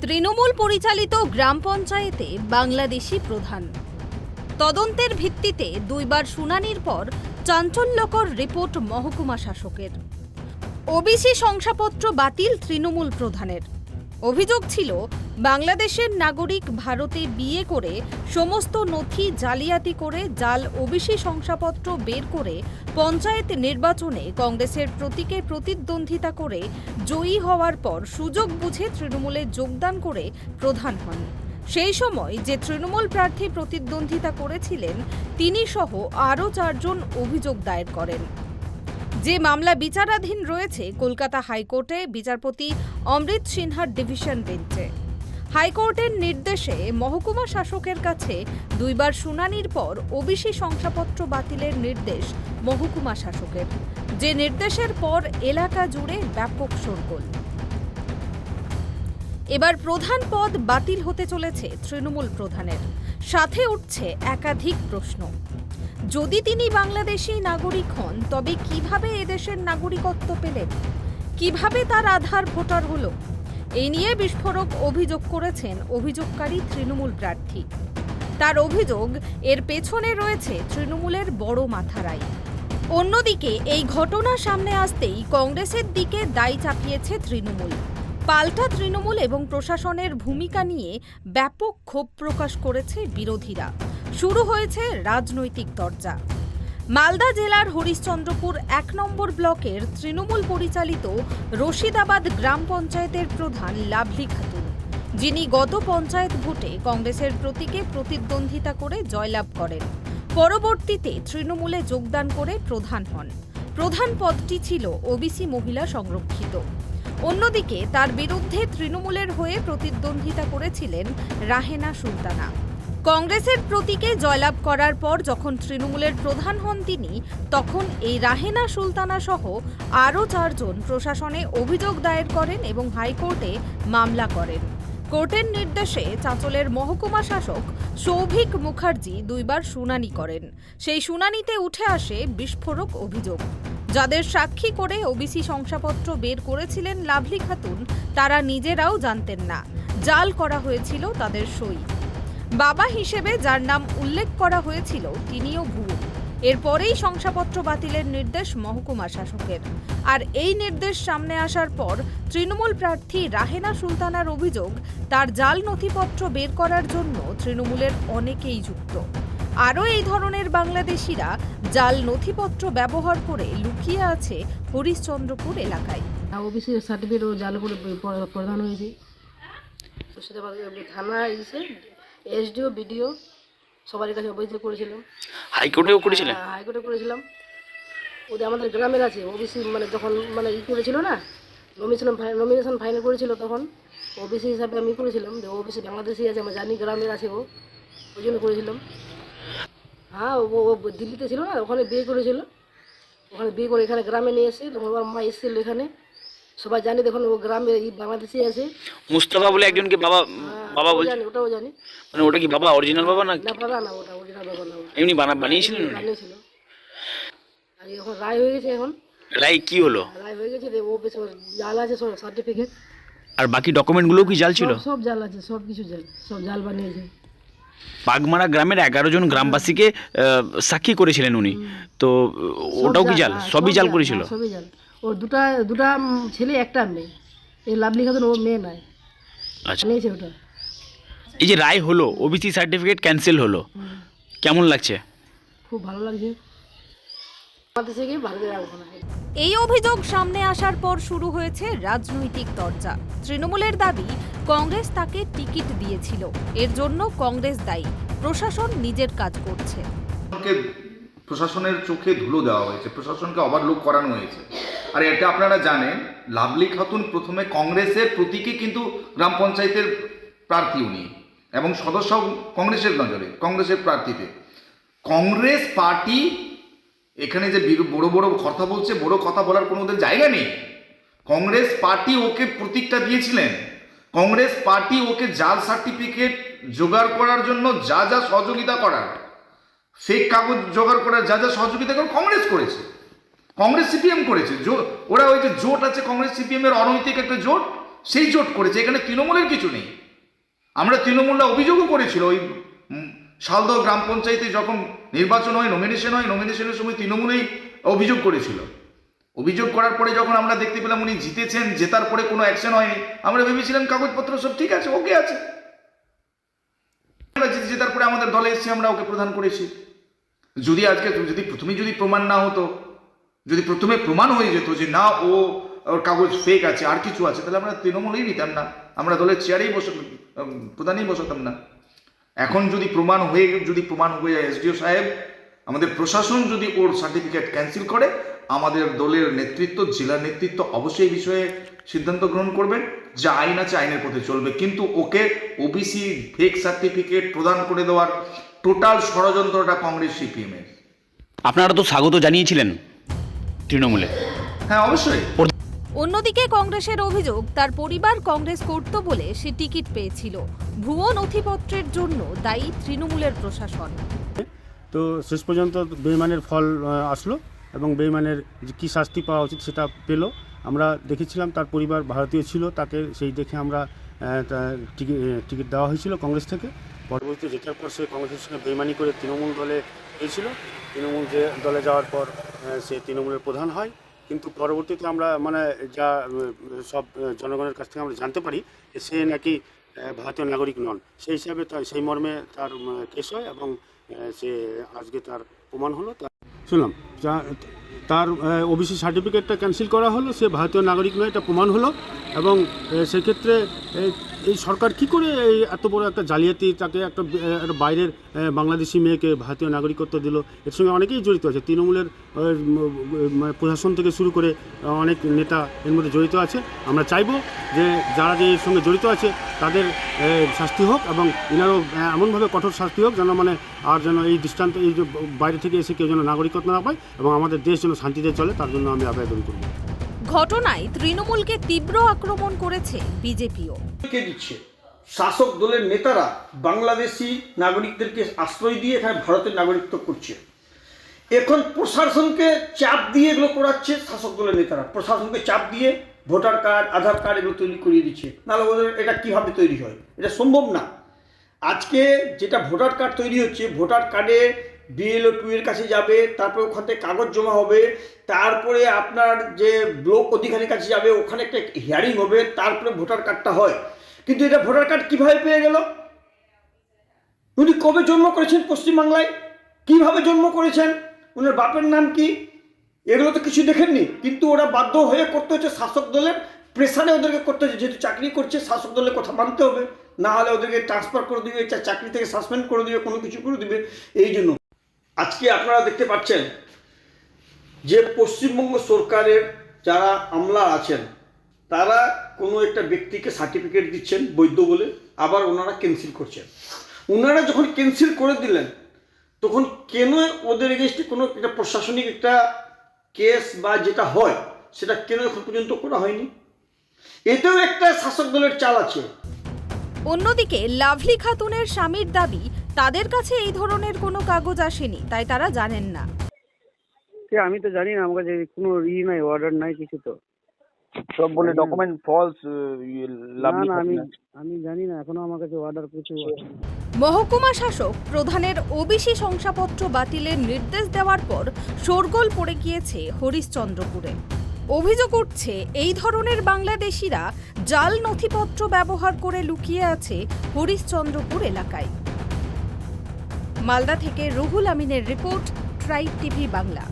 তৃণমূল পরিচালিত গ্রাম পঞ্চায়েতে বাংলাদেশি প্রধান। তদন্তের ভিত্তিতে দুইবার শুনানির পর চাঞ্চল্যকর রিপোর্ট মহকুমা শাসকের। ওবিসি শংসাপত্র বাতিল তৃণমূল প্রধানের। অভিযোগ ছিল বাংলাদেশের নাগরিক ভারতে বিয়ে করে সমস্ত নথি জালিয়াতি করে জাল ওবিসি শংসাপত্র বের করে পঞ্চায়েত নির্বাচনে কংগ্রেসের প্রতীকে প্রতিদ্বন্দ্বিতা করে জয়ী হওয়ার পর সুযোগ বুঝে তৃণমূলে যোগদান করে প্রধান হন। সেই সময় যে তৃণমূল প্রার্থী প্রতিদ্বন্দ্বিতা করেছিলেন তিনি সহ আরও 4 জন অভিযোগ দায়ের করেন। যে মামলা বিচারাধীন রয়েছে কলকাতা হাইকোর্টে বিচারপতি অমৃত সিনহার ডিভিশন বেঞ্চে। হাইকোর্টের নির্দেশে মহকুমা শাসকের কাছে দুইবার শুনানির পর ওবিসি শংসাপত্র বাতিলের নির্দেশ মহকুমা শাসকের, যে নির্দেশের পর এলাকা জুড়ে ব্যাপক শোরগোল। এবার প্রধান পদ বাতিল হতে চলেছে তৃণমূল প্রধানের। সাথে উঠছে একাধিক প্রশ্ন। যদি তিনি বাংলাদেশী নাগরিক হন তবে কিভাবে এদেশের নাগরিকত্ব পেলেন? কিভাবে তার আধার ভোটার হলো? এই নিয়ে বিস্ফোরক অভিযোগ করেছেন অভিযোগকারী তৃণমূল প্রার্থী। তার অভিযোগ এর পেছনে রয়েছে তৃণমূলের বড় মাথারাই। অন্যদিকে এই ঘটনা সামনে আসতেই কংগ্রেসের দিকে দায় চাপিয়েছে তৃণমূল। পাল্টা তৃণমূল এবং প্রশাসনের ভূমিকা নিয়ে ব্যাপক ক্ষোভ প্রকাশ করেছে বিরোধীরা। শুরু হয়েছে রাজনৈতিক তরজা। মালদা জেলার হরিশ্চন্দ্রপুর 1 নম্বর ব্লকের তৃণমূল পরিচালিত রশিদাবাদ গ্রাম পঞ্চায়েতের প্রধান লাভলি খাতুন, যিনি গত পঞ্চায়েত ভোটে কংগ্রেসের প্রতীকে প্রতিদ্বন্দ্বিতা করে জয়লাভ করেন, পরবর্তীতে তৃণমূলে যোগদান করে প্রধান হন। প্রধান পদটি ছিল ওবিসি মহিলা সংরক্ষিত। অন্যদিকে তার বিরুদ্ধে তৃণমূলের হয়ে প্রতিদ্বন্দ্বিতা করেছিলেন রাহেনা সুলতানা। কংগ্রেসের প্রতীকে জয়লাভ করার পর যখন তৃণমূলের প্রধান হন তিনি, তখন এই রাহেনা সুলতানা সহ আরও 4 জন প্রশাসনে অভিযোগ দায়ের করেন এবং হাইকোর্টে মামলা করেন। কোর্টের নির্দেশে চাঁচলের মহকুমা শাসক সৌভিক মুখার্জি দুইবার শুনানি করেন। সেই শুনানিতে উঠে আসে বিস্ফোরক অভিযোগ। যাদের সাক্ষী করে ওবিসি শংসাপত্র বের করেছিলেন লাভলি খাতুন, তারা নিজেরাও জানতেন না জাল করা হয়েছিল তাদের সই। বাবা হিসেবে যার নাম উল্লেখ করা হয়েছিল তিনিও ভুয়ো। এরপরেই শংসাপত্র বাতিলের নির্দেশ মহকুমা শাসকের। আর এই নির্দেশ সামনে আসার পর তৃণমূল প্রার্থী রাহেনা সুলতানার অভিযোগ তার জাল নথিপত্র বের করার জন্য তৃণমূলের অনেকেই যুক্ত। আরও এই ধরনের বাংলাদেশিরা জাল নথিপত্র ব্যবহার করে লুকিয়ে আছে হরিশ্চন্দ্রপুর এলাকায়। ওবিসি সার্টিফিকেট ও জাল করে প্রধান হয়েছে। থানা এসে এসডিও বিডিও সবার কাছে অভিযোগ করেছিলাম। হাইকোর্টেও করেছিলেন? হাইকোর্টে করেছিলাম। ওদের আমাদের গ্রামের আছে ওবিসি, যখন করেছিল না, নমিনেশন ফাইনাল করেছিল, তখন ওবিসি হিসাবে আমি করেছিলাম। যে ওবিসি বাংলাদেশি আছে, আমরা জানি গ্রামের আছে, ওই জন্য করেছিলাম। হ্যাঁ, ও দিল্লিতে ছিল না, ওখানে বিয়ে করেছিল। ওখানে বিয়ে করে এখানে গ্রামে নিয়ে এসে তখন ওর মা এসেছিল এখানে, সবাই জানি। দেখুন ও গ্রামে বাংলাদেশি আছে। মুস্তাফা বলে একজনকে বাবা বাবা বলছে? জানি, ওটাও জানি। মানে ওটা কি বাবা, অরিজিনাল বাবা না? না বাবা না, ওটা অরিজিনাল বাবা না, এমনি বানিয়েছিলেন? বানিয়েছিল। আর এখন রায় হয়ে গেছে। এখন রায় কি হলো? রায় হয়ে গেছে যে ও বেশ জাল আছে, সব সার্টিফিকেট আর বাকি ডকুমেন্টগুলো কি জাল ছিল? সব জাল আছে, সব কিছু জাল, সব জাল বানিয়েছে। বাগমারা গ্রামের 11 জন গ্রামবাসীকে সাক্ষী করেছিলেন উনি, তো ওটাও কি জাল? সবই জাল করেছিল? সবই জাল। ওর দুটা ছেলে, একটা মেয়ে। এই লাভলি খাতুন ওর মেয়ে নয়। আচ্ছা, নিয়েছে ওটা। এই যে রায় হলো, ওবিসি সার্টিফিকেট ক্যান্সেল হলো, কেমন লাগছে? খুব ভালো লাগছে। আমাদের থেকে ভালো লাগবে না। এই অভিযোগ সামনে আসার পর শুরু হয়েছে রাজনৈতিক তরজা। তৃণমূলের দাবি কংগ্রেস তাকে টিকিট দিয়েছিল, এর জন্য কংগ্রেস দায়ী, প্রশাসন নিজের কাজ করছে। প্রশাসনের চোখে ধুলো দেওয়া হয়েছে, প্রশাসনকে ওভারলুক করানো হয়েছে। আর এটা আপনারা জানেন, লাভলি খাতুন প্রথমে কংগ্রেসের প্রতীকে কিন্তু গ্রাম পঞ্চায়েতের প্রার্থী উনি, এবং সদস্য কংগ্রেসের নজরে, কংগ্রেসের প্রার্থীতে। কংগ্রেস পার্টি এখানে যে বড় বড় কথা বলছে, বড় কথা বলার কোনো ওদের জায়গা নেই। কংগ্রেস পার্টি ওকে প্রতীকটা দিয়েছিলেন। কংগ্রেস পার্টি ওকে জাল সার্টিফিকেট জোগাড় করার জন্য যা যা সহযোগিতা করার, ফেক কাগজ জোগাড় করার যা যা সহযোগিতা কংগ্রেস করেছে। কংগ্রেস সিপিএম করেছে। ওরা ওই যে জোট আছে কংগ্রেস সিপিএম এর অনৈতিক একটা জোট, সেই জোট করেছে। এখানে তৃণমূলের কিছু নেই। আমরা তৃণমূলরা অভিযোগও করেছিল ওই শালদহ গ্রাম পঞ্চায়েতে যখন নির্বাচন হয়, নমিনেশনের সময় তৃণমূলেই অভিযোগ করেছিল। অভিযোগ করার পরে যখন আমরা দেখতে পেলাম উনি জিতেছেন, জেতার পরে কোনো অ্যাকশন হয়নি, আমরা ভেবেছিলাম কাগজপত্র সব ঠিক আছে, ওকে আছে। আমরা জেতার পরে আমাদের দলে এসেছি, আমরা ওকে প্রদান করেছি। যদি আজকে প্রথমে প্রমাণ না হতো, যদি প্রথমে প্রমাণ হয়ে যেত যে না ওর কাগজ ফেক আছে, আর কিছু আছে, তাহলে আমরা তৃণমূলেই নিতাম না, আমরা দলের চেয়ারেই প্রধানেই বসাতাম না। এখন যদি প্রমাণ হয়ে যায় এসডিও সাহেব, আমাদের প্রশাসন যদি ওর সার্টিফিকেট ক্যান্সেল করে, আমাদের দলের নেতৃত্ব, জেলার নেতৃত্ব অবশ্যই এই বিষয়ে সিদ্ধান্ত গ্রহণ করবেন। যা আইন আছে আইনের পথে চলবে, কিন্তু ওকে ওবিসি ফেক সার্টিফিকেট প্রদান করে দেওয়ার টোটাল ষড়যন্ত্রটা কংগ্রেস সিপিএম এর। আপনারা তো স্বাগত জানিয়েছিলেন তৃণমূলে। হ্যাঁ, অবশ্যই। অন্যদিকে কংগ্রেসের অভিযোগ, তার পরিবার কংগ্রেস করত বলে সে টিকিট পেয়েছিল। ভুয়ো নথিপত্রের জন্য দায়ী তৃণমূলের প্রশাসন। তো শেষ পর্যন্ত বেইমানের ফল আসলো এবং বেইমানের কী শাস্তি পাওয়া উচিত সেটা পেল। আমরা দেখেছিলাম তার পরিবার ভারতীয় ছিল, তাকে সেই দেখে আমরা টিকিট দেওয়া হয়েছিল কংগ্রেস থেকে। পরবর্তীতে জেতার পর সে কংগ্রেসের সঙ্গে বেইমানি করে তৃণমূল দলে গিয়েছিল। তৃণমূল দলে যাওয়ার পর সে তৃণমূলের প্রধান হয়। কিন্তু পরবর্তীতে আমরা যা সব জনগণের কাছ থেকে আমরা জানতে পারি যে সে নাকি ভারতীয় নাগরিক নন। সেই হিসাবে সেই মর্মে তার কেস হয় এবং সে আজকে তার প্রমাণ হলো। শুনলাম তার ওবিসি সার্টিফিকেটটা ক্যান্সেল করা হলো, সে ভারতীয় নাগরিক নয়, এটা প্রমাণ হলো। এবং সেক্ষেত্রে এই সরকার কি করে এই এত বড় একটা জালিয়াতি, তাকে একটা বাইরের বাংলাদেশি মেয়েকে ভারতীয় নাগরিকত্ব দিল। এর সঙ্গে অনেকেই জড়িত আছে, তৃণমূলের প্রশাসন থেকে শুরু করে অনেক নেতা এর মধ্যে জড়িত আছে। আমরা চাইব যে যারা যে এর সঙ্গে জড়িত আছে তাদের শাস্তি হোক এবং এনারও এমনভাবে কঠোর শাস্তি হোক যেন আর যেন এই দৃষ্টান্ত, এই যে বাইরে থেকে এসে কেউ যেন নাগরিকত্ব না পায় এবং আমাদের দেশ যেন শান্তিতে চলে, তার জন্য আমি আবেদন করব। ঘটনায় তৃণমূলকে তীব্র আক্রমণ করেছে বিজেপিও। কে দিচ্ছে? শাসক দলের নেতারা বাংলাদেশি নাগরিকদেরকে আশ্রয় দিয়ে এখানে ভারতের নাগরিকত্ব করছে। এখন প্রশাসনকে চাপ দিয়ে এগুলো করাচ্ছে শাসক দলের নেতারা। প্রশাসনকে চাপ দিয়ে ভোটার কার্ড, আধার কার্ড এগুলো তৈরি করিয়ে দিচ্ছে। নাহলে ওদের এটা কীভাবে তৈরি হয়? এটা সম্ভব না। আজকে যেটা ভোটার কার্ড তৈরি হচ্ছে, ভোটার কার্ডে BLO 2 এর কাছে যাবে, তারপরে ওখান থেকে কাগজ জমা হবে, তারপরে আপনার যে ব্লক অধিকারীর কাছে যাবে, ওখানে একটা হিয়ারিং হবে, তারপরে ভোটার কার্ডটা হয়। কিন্তু এটা ভোটার কার্ড কীভাবে পেয়ে গেল? উনি কবে জন্ম করেছেন পশ্চিমবাংলায়? কিভাবে জন্ম করেছেন? ওনার বাপের নাম কি? এগুলো তো কিছু দেখেননি। কিন্তু ওরা বাধ্য হয়ে করতে হচ্ছে, শাসক দলের প্রেসারে ওদেরকে করতে হচ্ছে। যেহেতু চাকরি করছে, শাসক দলের কথা মানতে হবে, না হলে ওদেরকে ট্রান্সফার করে দিবে, চাকরি থেকে সাসপেন্ড করে দিবে, কোনো কিছু করে দিবে। এই জন্য আজকে আপনারা দেখতে পাচ্ছেন যে পশ্চিমবঙ্গ সরকারের যারা আমলা আছেন তারা কোনো একটা ব্যক্তিকে সার্টিফিকেট দিচ্ছেন বৈধ বলে, আবার ওনারা ক্যান্সেল করছেন। ওনারা যখন ক্যান্সেল করে দিলেন তখন কেন ওদের এগেইনস্টে কোনো একটা প্রশাসনিক একটা কেস বা যেটা হয় সেটা কেন এখন পর্যন্ত করা হয়নি? এতেও একটা শাসক দলের চাল আছে। অন্যদিকে লাভলি খাতুনের স্বামীর দাবি, তাদের কাছে এই ধরনের কোনো কাগজ আসেনি, তাই তারা জানেন না। আমি তো জানি না, আমার কাছে কোনো নাই, অর্ডার নাই, কিছু তো সব বলে ডকুমেন্ট ফলস। আমি জানি না, এখনো আমার কাছে অর্ডার কিছু। মহকুমা শাসক প্রধানের ওবিসি শংসাপত্র বাতিলের নির্দেশ দেওয়ার পর শোরগোল পড়ে গিয়েছে হরিশ্চন্দ্রপুরে। অভিযোগ উঠছে, এই ধরনের বাংলাদেশিরা জাল নথিপত্র ব্যবহার করে লুকিয়ে আছে হরিশ্চন্দ্রপুর এলাকায়। মালদা থেকে রুহুল আমিনের রিপোর্ট, ট্রাইব টিভি বাংলা।